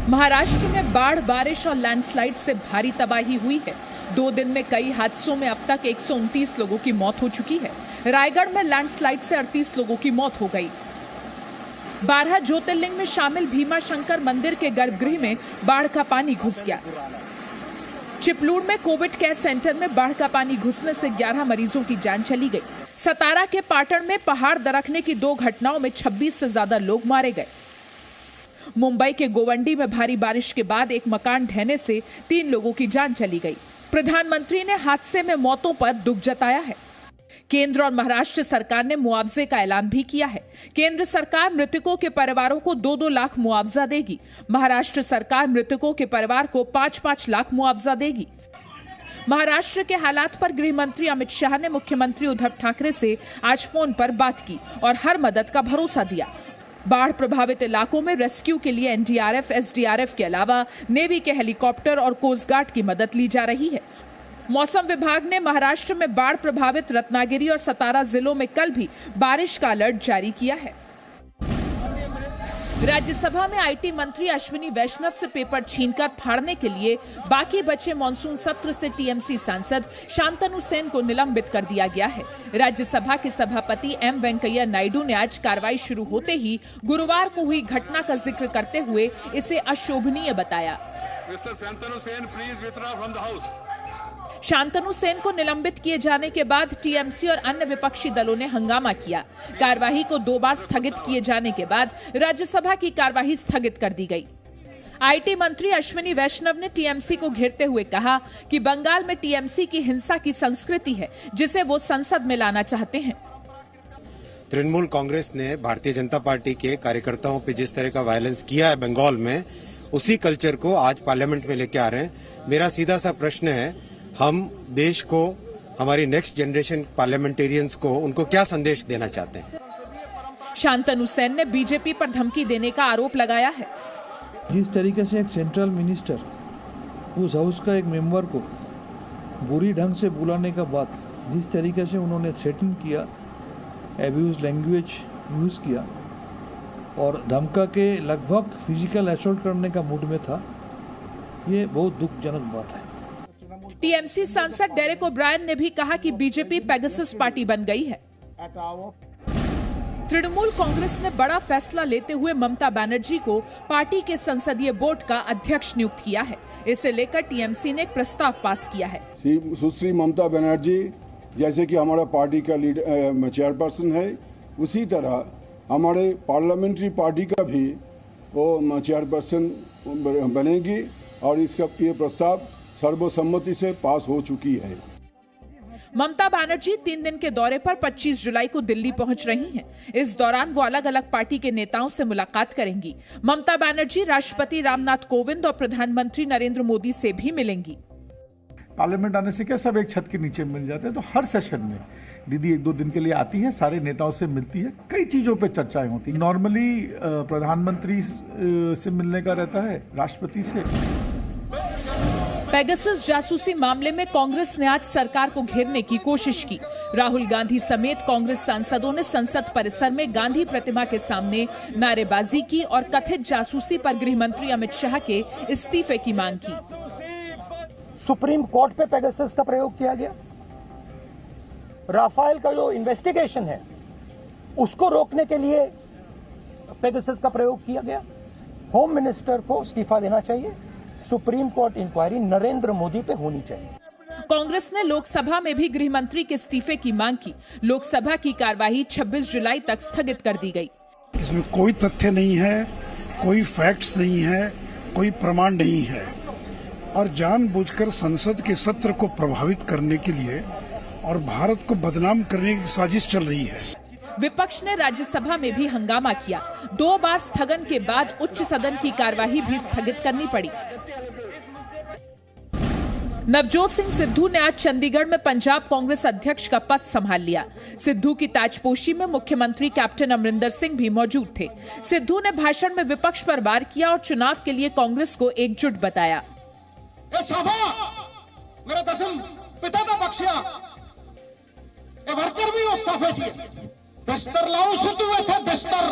महाराष्ट्र में बाढ़, बारिश और लैंडस्लाइड से भारी तबाही हुई है। 2 दिन में कई हादसों में अब तक 129 लोगों की मौत हो चुकी है। रायगढ़ में लैंडस्लाइड से 38 लोगों की मौत हो गई। 12 ज्योतिर्लिंग में शामिल भीमा शंकर मंदिर के गर्भगृह में बाढ़ का पानी घुस गया। चिपलूण में कोविड केयर सेंटर में बाढ़ का पानी घुसने से 11 मरीजों की जान चली गई। सतारा के पाटन में पहाड़ दरकने की 2 घटनाओं में 26 से ज्यादा लोग मारे गए। मुंबई के गोवंडी में भारी बारिश के बाद एक मकान ढहने से 3 लोगों की जान चली गई। प्रधानमंत्री ने हादसे में मौतों पर दुख जताया है। केंद्र और महाराष्ट्र सरकार ने मुआवजे का ऐलान भी किया है। केंद्र सरकार मृतकों के परिवारों को 2-2 लाख मुआवजा देगी। महाराष्ट्र सरकार मृतकों के परिवार को 5-5 लाख मुआवजा देगी। महाराष्ट्र के हालात पर गृह मंत्री अमित शाह ने मुख्यमंत्री उद्धव ठाकरे से आज फोन पर बात की और हर मदद का भरोसा दिया। बाढ़ प्रभावित इलाकों में रेस्क्यू के लिए एनडीआरएफ, एसडीआरएफ के अलावा नेवी के हेलीकॉप्टर और कोस्ट गार्ड की मदद ली जा रही है। मौसम विभाग ने महाराष्ट्र में बाढ़ प्रभावित रत्नागिरी और सतारा जिलों में कल भी बारिश का अलर्ट जारी किया है। राज्यसभा में आईटी मंत्री अश्विनी वैष्णव से पेपर छीनकर फाड़ने के लिए बाकी बचे मॉनसून सत्र से टीएमसी सांसद शांतनु सेन को निलंबित कर दिया गया है। राज्यसभा के सभापति एम वेंकैया नायडू ने आज कार्रवाई शुरू होते ही गुरुवार को हुई घटना का जिक्र करते हुए इसे अशोभनीय बताया। शांतनु सेन को निलंबित किए जाने के बाद टीएमसी और अन्य विपक्षी दलों ने हंगामा किया। कार्यवाही को 2 बार स्थगित किए जाने के बाद राज्यसभा की कार्यवाही स्थगित कर दी गई। आईटी मंत्री अश्विनी वैष्णव ने टीएमसी को घेरते हुए कहा कि बंगाल में टीएमसी की हिंसा की संस्कृति है जिसे वो संसद में लाना चाहते हैं। तृणमूल कांग्रेस ने भारतीय जनता पार्टी के कार्यकर्ताओं पर जिस तरह का वायलेंस किया है बंगाल में, उसी कल्चर को आज पार्लियामेंट में लेके आ रहे हैं। मेरा सीधा सा प्रश्न है, हम देश को, हमारी नेक्स्ट जनरेशन पार्लियामेंटेरियंस को, उनको क्या संदेश देना चाहते हैं? शांतनु सेन ने बीजेपी पर धमकी देने का आरोप लगाया है। जिस तरीके से एक सेंट्रल मिनिस्टर उस हाउस का एक मेंबर को बुरी ढंग से बुलाने का बाद जिस तरीके से उन्होंने थ्रेटन किया, एब्यूज लैंग्वेज यूज किया और धमका के लगभग फिजिकल असॉल्ट करने का मूड में था, ये बहुत दुखजनक बात है। टीएमसी सांसद डेरेक ओब्रायन ने भी कहा कि बीजेपी पेगासस पार्टी बन गई है। तृणमूल कांग्रेस ने बड़ा फैसला लेते हुए ममता बनर्जी को पार्टी के संसदीय बोर्ड का अध्यक्ष नियुक्त किया है। इसे लेकर टीएमसी ने एक प्रस्ताव पास किया है। सुश्री ममता बनर्जी जैसे कि हमारा पार्टी का चेयरपर्सन है, उसी तरह हमारे पार्लियामेंट्री पार्टी का भी वो चेयरपर्सन बनेगी और इसका ये प्रस्ताव सर्वसम्मति से पास हो चुकी है। ममता बनर्जी 3 दिन के दौरे पर 25 जुलाई को दिल्ली पहुंच रही हैं। इस दौरान वो अलग अलग पार्टी के नेताओं से मुलाकात करेंगी। ममता बनर्जी राष्ट्रपति रामनाथ कोविंद और प्रधानमंत्री नरेंद्र मोदी से भी मिलेंगी। पार्लियामेंट आने से क्या सब एक छत के नीचे मिल जाते हैं, तो हर सेशन में दीदी 1-2 दिन के लिए आती है, सारे नेताओं से मिलती है, कई चीजों पे चर्चाएं होती है। नॉर्मली प्रधानमंत्री से मिलने का रहता है, राष्ट्रपति से। पेगासस जासूसी मामले में कांग्रेस ने आज सरकार को घेरने की कोशिश की। राहुल गांधी समेत कांग्रेस सांसदों ने संसद परिसर में गांधी प्रतिमा के सामने नारेबाजी की और कथित जासूसी पर गृह मंत्री अमित शाह के इस्तीफे की मांग की। सुप्रीम कोर्ट पे पेगासस का प्रयोग किया गया। राफेल का जो इन्वेस्टिगेशन है उसको रोकने के लिए पेगासस का प्रयोग किया गया। होम मिनिस्टर को इस्तीफा देना चाहिए। Supreme Court inquiry Narendra Modi पे होनी चाहिए। कांग्रेस ने लोकसभा में भी गृह मंत्री के इस्तीफे की मांग की। लोकसभा की कार्यवाही 26 जुलाई तक स्थगित कर दी गई। इसमें कोई तथ्य नहीं है, कोई फैक्ट्स नहीं है, कोई प्रमाण नहीं है और जानबूझकर संसद के सत्र को प्रभावित करने के लिए और भारत को बदनाम करने की साजिश चल रही है। विपक्ष ने राज्यसभा में भी हंगामा किया। 2 बार स्थगन के बाद उच्च सदन की कार्यवाही भी स्थगित करनी पड़ी। नवजोत सिंह सिद्धू ने आज चंडीगढ़ में पंजाब कांग्रेस अध्यक्ष का पद संभाल लिया। सिद्धू की ताजपोशी में मुख्यमंत्री कैप्टन अमरिंदर सिंह भी मौजूद थे। सिद्धू ने भाषण में विपक्ष पर वार किया और चुनाव के लिए कांग्रेस को एकजुट बताया। मेरा दसम पिता का बख्शिया वर्कर भी उस सफे बिस्तर लाऊं सिद्धू इत्थे बिस्तर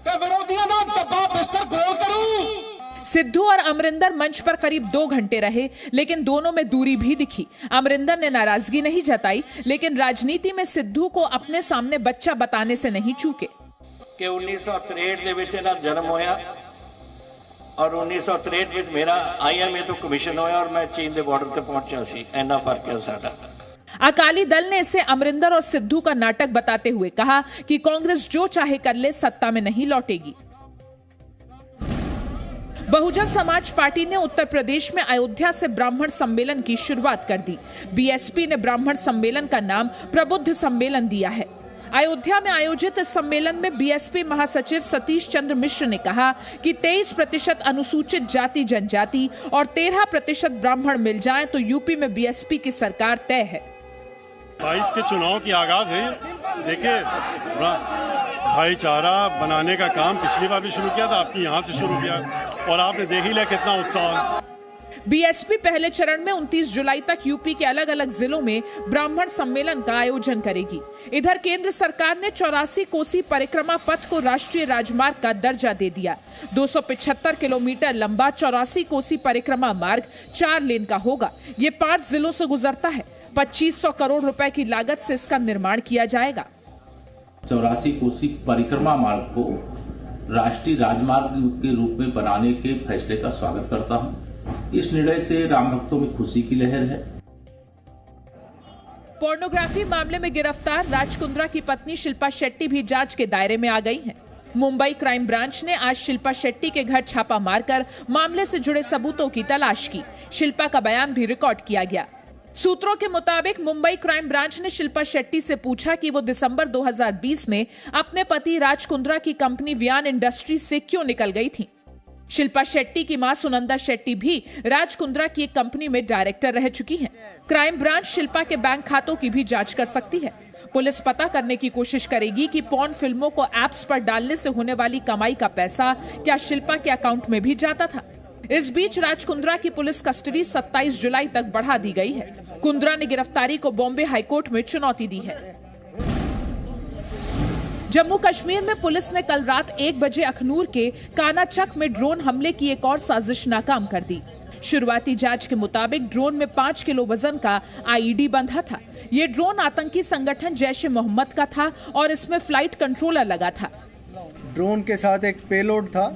ते विरोधियों दा दब्बा बिस्तर गोल करूं। सिद्धू और अमरिंदर मंच पर करीब 2 घंटे रहे, लेकिन दोनों में दूरी भी दिखी। अमरिंदर ने नाराजगी नहीं जताई, लेकिन राजनीति में सिद्धू को अपने सामने बच्चा बताने से नहीं चूके। कि 1963 ਦੇ ਵਿੱਚ ਇਹਦਾ ਜਨਮ ਹੋਇਆ और 1963 ਵਿੱਚ ਮੇਰਾ IMA ਤੋਂ ਕਮਿਸ਼ਨ ਹੋਇਆ और मैं चीन ਦੇ ਬਾਰਡਰ ਤੇ ਪਹੁੰਚਿਆ ਸੀ। ਇੰਨਾ ਫਰਕ ਹੈ ਸਾਡਾ। अकाली दल ने इसे अमरिंदर और सिद्धू का नाटक बताते हुए कहा कि कांग्रेस जो चाहे कर ले, सत्ता में नहीं लौटेगी। बहुजन समाज पार्टी ने उत्तर प्रदेश में अयोध्या से ब्राह्मण सम्मेलन की शुरुआत कर दी। बीएसपी ने ब्राह्मण सम्मेलन का नाम प्रबुद्ध सम्मेलन दिया है। अयोध्या में आयोजित इस सम्मेलन में बीएसपी महासचिव सतीश चंद्र मिश्र ने कहा कि 23% अनुसूचित जाति जनजाति और 13% ब्राह्मण मिल जाएं तो यूपी में बीएसपी की सरकार तय है। 22 के चुनाव की आगाज है। देखिए, भाईचारा बनाने का काम पिछली बार भी शुरू किया था, आपकी यहाँ से शुरू किया और आपने देख ही लिया कितना उत्साह। बीएसपी पहले चरण में 29 जुलाई तक यूपी के अलग अलग जिलों में ब्राह्मण सम्मेलन का आयोजन करेगी। इधर केंद्र सरकार ने 84 कोसी परिक्रमा पथ को राष्ट्रीय राजमार्ग का दर्जा दे दिया। 275 किलोमीटर लंबा 84 कोसी परिक्रमा मार्ग 4 लेन का होगा। ये 5 जिलों से गुजरता है। 2500 करोड़ रुपए की लागत से इसका निर्माण किया जाएगा। 84 कोसी परिक्रमा मार्ग को राष्ट्रीय राजमार्ग के रूप में बनाने के फैसले का स्वागत करता हूं। इस निर्णय से राम भक्तों में खुशी की लहर है। पोर्नोग्राफी मामले में गिरफ्तार राज कुंद्रा की पत्नी शिल्पा शेट्टी भी जांच के दायरे में आ गई हैं। मुंबई क्राइम ब्रांच ने आज शिल्पा शेट्टी के घर छापा मारकर मामले से जुड़े सबूतों की तलाश की। शिल्पा का बयान भी रिकॉर्ड किया गया। सूत्रों के मुताबिक मुंबई क्राइम ब्रांच ने शिल्पा शेट्टी से पूछा कि वो दिसंबर 2020 में अपने पति राज कुंद्रा की कंपनी वियान इंडस्ट्रीज से क्यों निकल गई थी। शिल्पा शेट्टी की मां सुनंदा शेट्टी भी राज कुंद्रा की एक कंपनी में डायरेक्टर रह चुकी हैं। क्राइम ब्रांच शिल्पा के बैंक खातों की भी जांच कर सकती है। पुलिस पता करने की कोशिश करेगी कि पॉर्न फिल्मों को ऐप्स पर डालने से होने वाली कमाई का पैसा क्या शिल्पा के अकाउंट में भी जाता था। इस बीच राज कुंद्रा की पुलिस कस्टडी 27 जुलाई तक बढ़ा दी गई है। कुंद्रा ने गिरफ्तारी को बॉम्बे हाईकोर्ट में चुनौती दी है। जम्मू कश्मीर में पुलिस ने कल रात 1 बजे अखनूर के कानाचक में ड्रोन हमले की एक और साजिश नाकाम कर दी। शुरुआती जांच के मुताबिक ड्रोन में 5 किलो वजन का आईईडी बंधा था। ये ड्रोन आतंकी संगठन जैश-ए-मोहम्मद का था और इसमें फ्लाइट कंट्रोलर लगा था। ड्रोन के साथ एक पेलोड था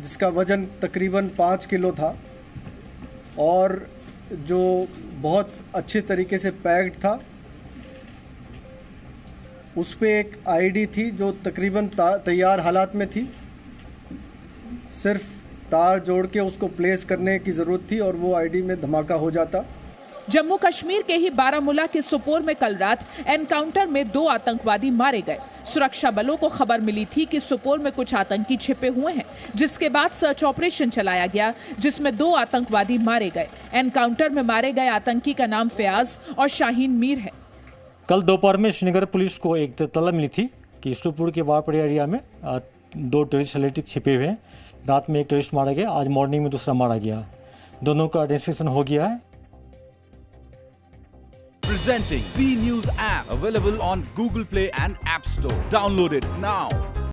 जिसका वजन तकरीबन 5 किलो था और जो बहुत अच्छे तरीके से पैक्ड था। उस पे एक आईडी थी जो तकरीबन तैयार हालात में थी। सिर्फ तार जोड़ के उसको प्लेस करने की ज़रूरत थी और वो आईडी में धमाका हो जाता। जम्मू कश्मीर के ही बारामूला के सोपोर में कल रात एनकाउंटर में 2 आतंकवादी मारे गए। सुरक्षा बलों को खबर मिली थी कि सोपोर में कुछ आतंकी छिपे हुए हैं, जिसके बाद सर्च ऑपरेशन चलाया गया जिसमें 2 आतंकवादी मारे गए। एनकाउंटर में मारे गए आतंकी का नाम फयाज और शाहीन मीर है। कल दोपहर में श्रीनगर पुलिस को एक तलब मिली थी कि स्टोपुर के वारपड़ी एरिया में 2 टेररिस्ट रिलेटिव छिपे हुए हैं। रात में एक टेररिस्ट मारा गया, आज मॉर्निंग में दूसरा मारा गया। दोनों का आइडेंटिफिकेशन हो गया है। Presenting B News app available on Google Play and App Store. Download it now.